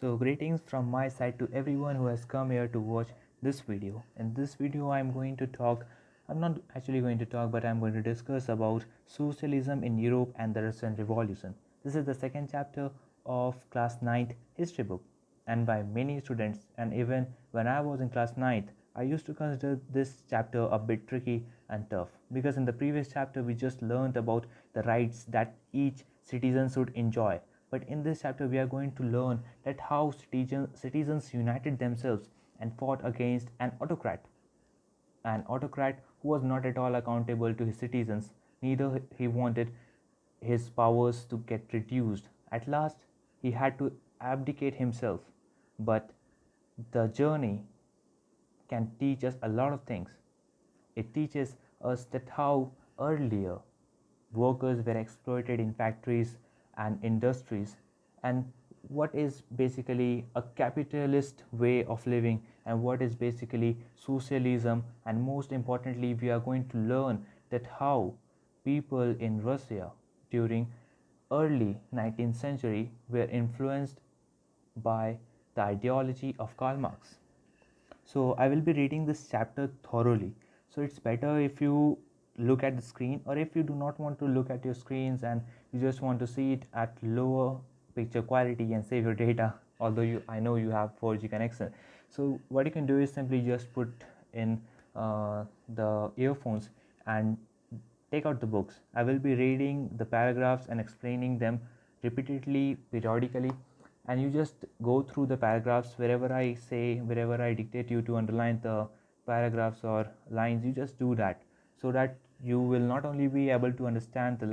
So greetings from my side to everyone who has come here to watch this video. In this video I'm not actually going to talk, but I'm going to discuss about socialism in Europe and the Russian Revolution. This is the second chapter of class 9th history book, and by many students, and even when I was in class 9th, I used to consider this chapter a bit tricky and tough, because in the previous chapter we just learned about the rights that each citizen should enjoy. But in this chapter, we are going to learn that how citizens united themselves and fought against an autocrat who was not at all accountable to his citizens. Neither he wanted his powers to get reduced. At last, he had to abdicate himself. But the journey can teach us a lot of things. It teaches us that how earlier workers were exploited in factories and industries, and what is basically a capitalist way of living, and what is basically socialism. And most importantly, we are going to learn that how people in Russia during early 19th century were influenced by the ideology of Karl Marx. So I will be reading this chapter thoroughly. So it's better if you look at the screen, or if you do not want to look at your screens and you just want to see it at lower picture quality and save your data, although I know you have 4G connection. So what you can do is simply just put in the earphones and take out the books. I will be reading the paragraphs and explaining them repeatedly, periodically, and you just go through the paragraphs. Wherever I say, wherever I dictate you to underline the paragraphs or lines, you just do that, so that you will not only be able to understand the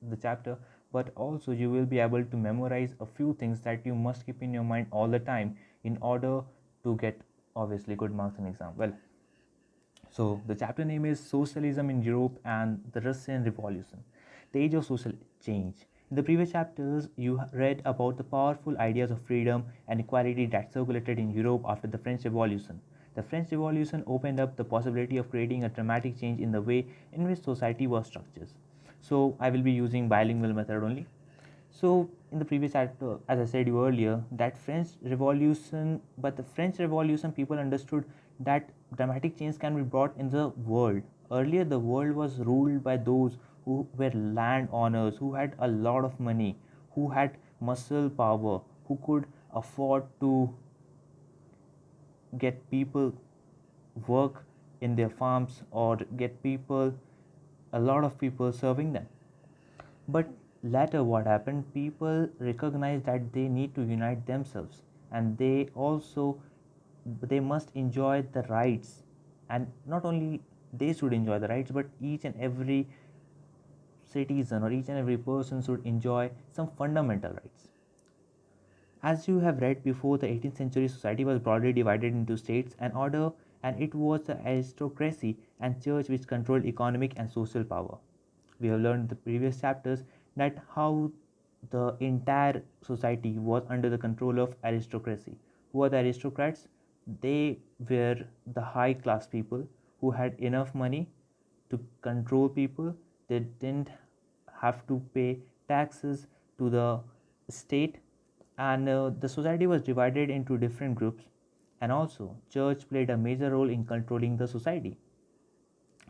the chapter, but also you will be able to memorize a few things that you must keep in your mind all the time in order to get obviously good marks in exam. Well, so the chapter name is Socialism in Europe and the Russian Revolution, the Age of Social Change. In the previous chapters, you read about the powerful ideas of freedom and equality that circulated in Europe after the French Revolution. The French Revolution opened up the possibility of creating a dramatic change in the way in which society was structured. So I will be using bilingual method only. So in the previous chapter, as I said you earlier, but the French Revolution, people understood that dramatic change can be brought in the world. Earlier, the world was ruled by those who were landowners, who had a lot of money, who had muscle power, who could afford to get people work in their farms, or get people, a lot of people serving them. But later, what happened? People recognized that they need to unite themselves, and they must enjoy the rights, and not only they should enjoy the rights, but each and every citizen or each and every person should enjoy some fundamental rights. As you have read before, the 18th century society was broadly divided into states and order, and it was the aristocracy and church which controlled economic and social power. We have learned in the previous chapters that how the entire society was under the control of aristocracy. Who are the aristocrats? They were the high class people who had enough money to control people. They didn't have to pay taxes to the state, and the society was divided into different groups, and also church played a major role in controlling the society.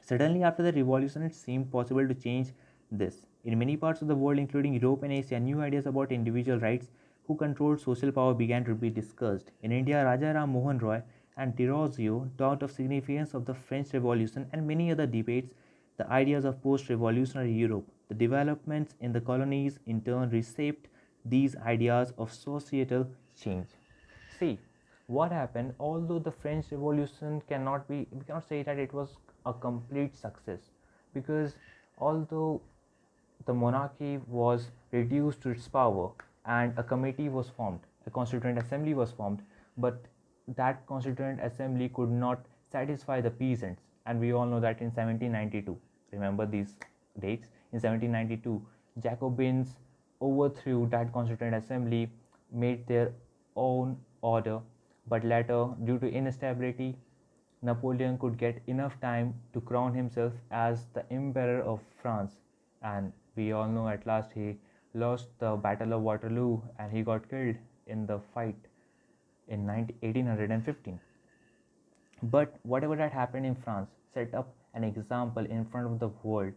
Suddenly, after the revolution, it seemed possible to change this. In many parts of the world, including Europe and Asia, new ideas about individual rights, who controlled social power, began to be discussed. In India, Raja Ram Mohan Roy and Derozio talked of significance of the French Revolution and many other debates, the ideas of post-revolutionary Europe. The developments in the colonies in turn reshaped these ideas of societal change. See, what happened, although the French Revolution we cannot say that it was a complete success, because although the monarchy was reduced to its power and a committee was formed, a constituent assembly was formed, but that constituent assembly could not satisfy the peasants, and we all know that in 1792, remember these dates, in 1792 Jacobins overthrew that constituent assembly, made their own order, but later, due to instability, Napoleon could get enough time to crown himself as the Emperor of France, and we all know at last he lost the Battle of Waterloo and he got killed in the fight in 1815. But whatever that happened in France set up an example in front of the world,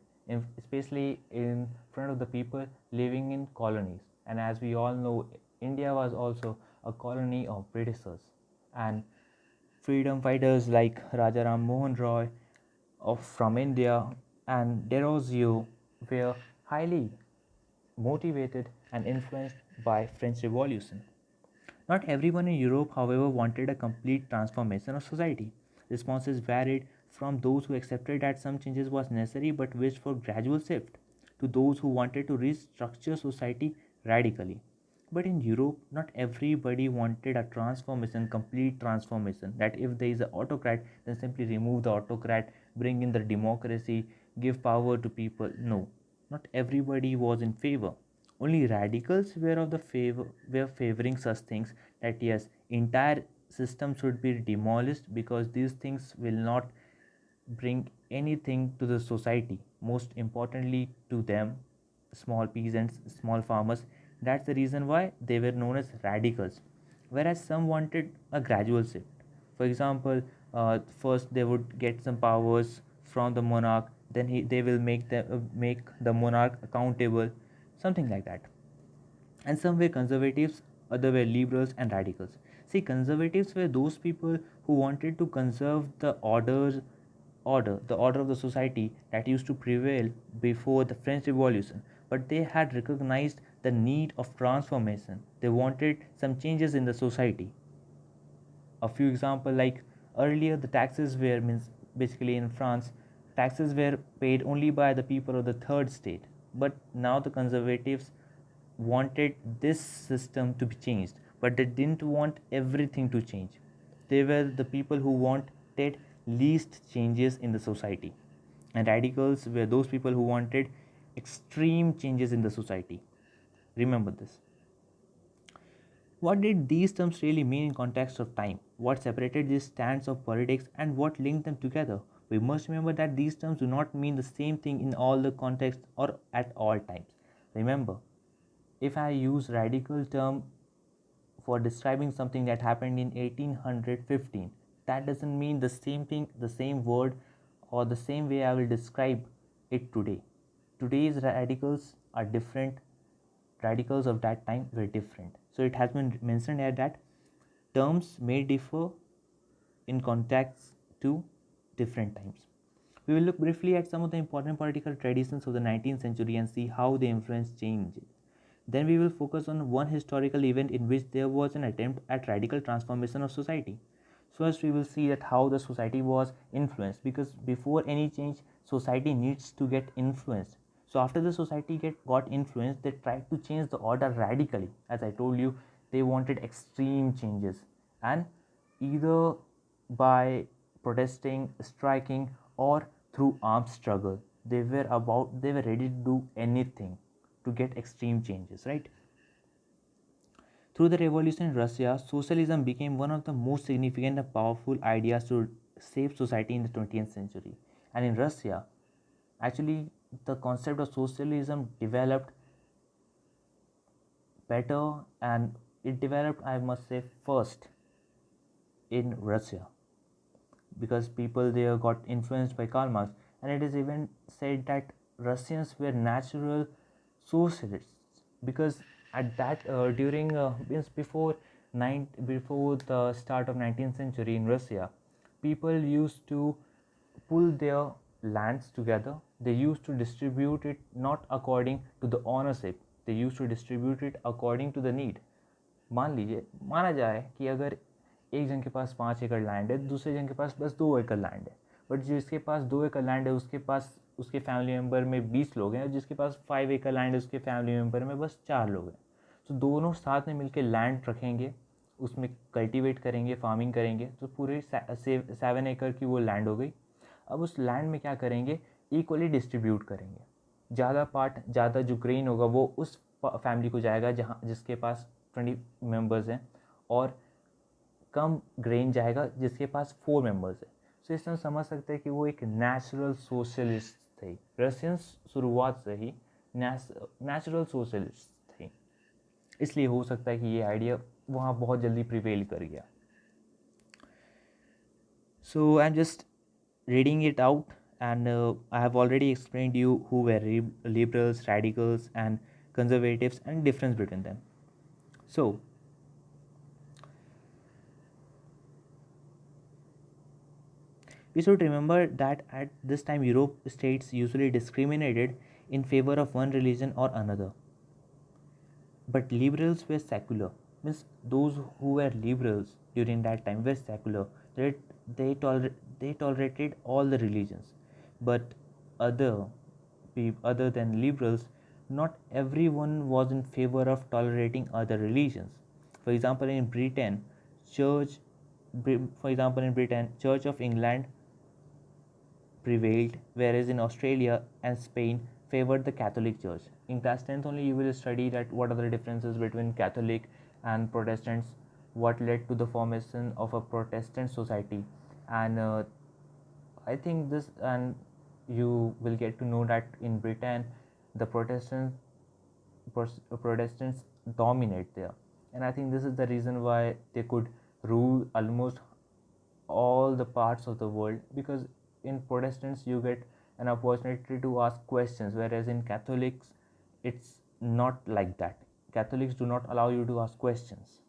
especially in front of the people living in colonies. And as we all know, India was also a colony of Britishers, and freedom fighters like Raja Ram Mohan Roy from India and Derozio were highly motivated and influenced by French Revolution. Not everyone in Europe, however, wanted a complete transformation of society. Responses varied from those who accepted that some changes was necessary but wished for gradual shift to those who wanted to restructure society radically. But in Europe, not everybody wanted a transformation, complete transformation. That if there is an autocrat, then simply remove the autocrat, bring in the democracy, give power to people. No, not everybody was in favor. Only radicals were of the favor were favoring such things, that yes, entire system should be demolished because these things will not bring anything to the society, most importantly to them, small peasants, small farmers. That's the reason why they were known as radicals. Whereas some wanted a gradual shift. For example, first they would get some powers from the monarch, then they will make the monarch accountable, something like that. And some were conservatives, other were liberals and radicals. See, conservatives were those people who wanted to conserve the order of the society that used to prevail before the French Revolution, but they had recognized the need of transformation. They wanted some changes in the society. A few examples, like earlier the taxes were, means basically in France, taxes were paid only by the people of the third state, but now the conservatives wanted this system to be changed, but they didn't want everything to change. They were the people who wanted least changes in the society, and radicals were those people who wanted extreme changes in the society. Remember this. What did these terms really mean in context of time? What separated these stands of politics and what linked them together? We must remember that these terms do not mean the same thing in all the contexts or at all times. Remember, if I use radical term for describing something that happened in 1815, that doesn't mean the same thing, the same word, or the same way I will describe it today. Today's radicals are different, radicals of that time were different. So it has been mentioned here that terms may differ in context to different times. We will look briefly at some of the important political traditions of the 19th century and see how they influenced change. Then we will focus on one historical event in which there was an attempt at radical transformation of society. First, we will see that how the society was influenced, because before any change, society needs to get influenced. So after the society got influenced, they tried to change the order radically. As I told you, they wanted extreme changes, and either by protesting, striking, or through armed struggle. They were ready to do anything to get extreme changes, right? Through the revolution in Russia, socialism became one of the most significant and powerful ideas to shape society in the 20th century. And in Russia, actually, the concept of socialism developed better, and it developed, I must say, first in Russia, because people there got influenced by Karl Marx, and it is even said that Russians were natural socialists, because at that during means before the start of 19th century in Russia, people used to pull their lands together. They used to distribute it not according to the ownership, they used to distribute it according to the need. मान लीजिए, माना जाए कि अगर एक जन के पास 5 एकड़ लैंड है, दूसरे जन के पास बस 2 एकड़ लैंड है, बट जिसके पास 2 एकड़ लैंड है उसके पास उसके फैमिली मेम्बर में 20 लोग हैं, और जिसके पास 5 एकड़ लैंड है उसके फैमिली मेम्बर में बस 4 लोग हैं. तो दोनों साथ में मिलकर लैंड रखेंगे, उसमें कल्टीवेट करेंगे, फार्मिंग करेंगे, तो पूरे 7 एकड़ की वो लैंड हो गई. अब उस लैंड में क्या करेंगे, इक्वली डिस्ट्रीब्यूट करेंगे. ज़्यादा पार्ट, ज़्यादा जो ग्रेन होगा वो उस फैमिली को जाएगा जहाँ जिसके पास 20 मेंबर्स हैं, और कम ग्रेन जाएगा जिसके पास 4 मेंबर्स है. सो इसमें समझ सकते हैं कि वो एक नेचुरल सोशलिस्ट थे. रशियंस शुरुआत से ही नेचुरल सोशलिस्ट थे, इसलिए हो सकता है कि ये आइडिया वहाँ बहुत जल्दी प्रिवेल कर गया. So I'm just reading it out, and I have already explained you who were liberals, radicals, and conservatives, and difference between them. So we should remember that at this time Europe states usually discriminated in favor of one religion or another. But liberals were secular, means those who were liberals during that time were secular. They they tolerated all the religions, but other other than liberals, not everyone was in favor of tolerating other religions. For example, in Britain, Church, for example, in Britain, Church of England prevailed, whereas in Australia and Spain favored the Catholic Church. In class 10th only you will study that what are the differences between Catholic and Protestants, what led to the formation of a Protestant society, and I think this, and you will get to know that in Britain the Protestants dominate there, and I think this is the reason why they could rule almost all the parts of the world, because in Protestants you get an opportunity to ask questions, whereas in Catholics it's not like that. Catholics do not allow you to ask questions.